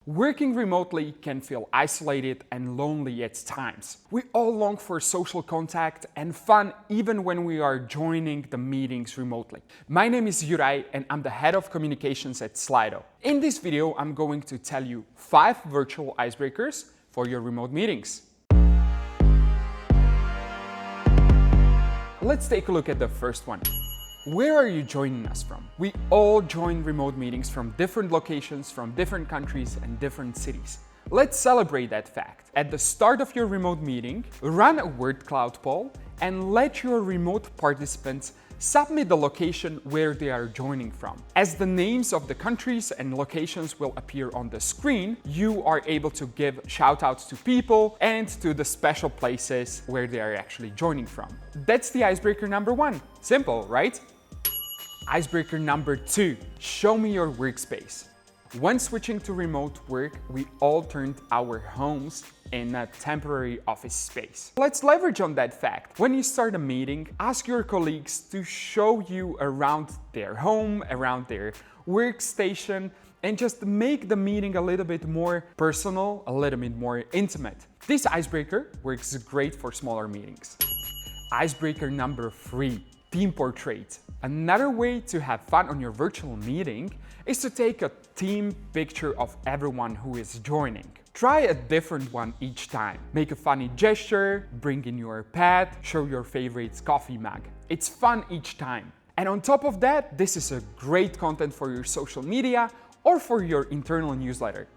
Working remotely can feel isolated and lonely at times. We all long for social contact and fun even when we are joining the meetings remotely. My name is Juraj and I'm the head of communications at Slido. In this video, I'm going to tell you 5 virtual icebreakers for your remote meetings. Let's take a look at the first one. Where are you joining us from? We all join remote meetings from different locations, from different countries and different cities. Let's celebrate that fact. At the start of your remote meeting, run a word cloud poll and let your remote participants submit the location where they are joining from. As the names of the countries and locations will appear on the screen, you are able to give shout-outs to people and to the special places where they are actually joining from. That's the icebreaker number 1. Simple, right? Icebreaker number 2, show me your workspace. When switching to remote work, we all turned our homes in a temporary office space. Let's leverage on that fact. When you start a meeting, ask your colleagues to show you around their home, around their workstation, and just make the meeting a little bit more personal, a little bit more intimate. This icebreaker works great for smaller meetings. Icebreaker number 3, team portrait. Another way to have fun on your virtual meeting is to take a team picture of everyone who is joining. Try a different one each time. Make a funny gesture, bring in your pet, show your favorite coffee mug. It's fun each time. And on top of that, this is a great content for your social media or for your internal newsletter.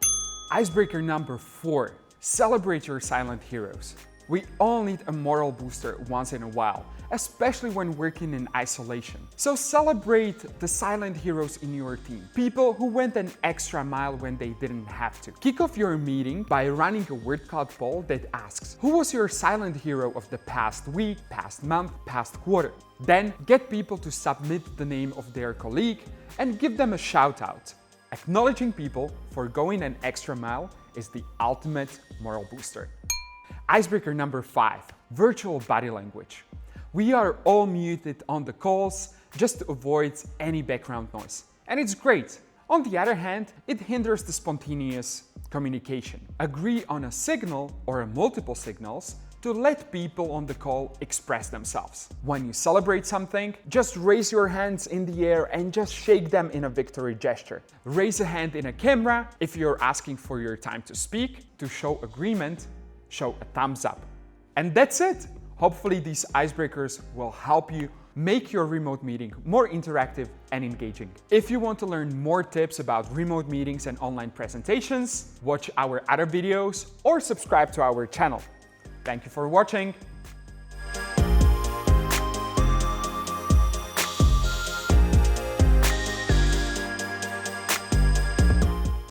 Icebreaker number 4, celebrate your silent heroes. We all need a moral booster once in a while, especially when working in isolation. So celebrate the silent heroes in your team, people who went an extra mile when they didn't have to. Kick off your meeting by running a word cloud poll that asks, who was your silent hero of the past week, past month, past quarter? Then get people to submit the name of their colleague and give them a shout out. Acknowledging people for going an extra mile is the ultimate moral booster. Icebreaker number 5, virtual body language. We are all muted on the calls just to avoid any background noise. And it's great. On the other hand, it hinders the spontaneous communication. Agree on a signal or multiple signals to let people on the call express themselves. When you celebrate something, just raise your hands in the air and just shake them in a victory gesture. Raise a hand in a camera if you're asking for your time to speak. To show agreement, show a thumbs up. And that's it. Hopefully these icebreakers will help you make your remote meeting more interactive and engaging. If you want to learn more tips about remote meetings and online presentations, watch our other videos or subscribe to our channel. Thank you for watching.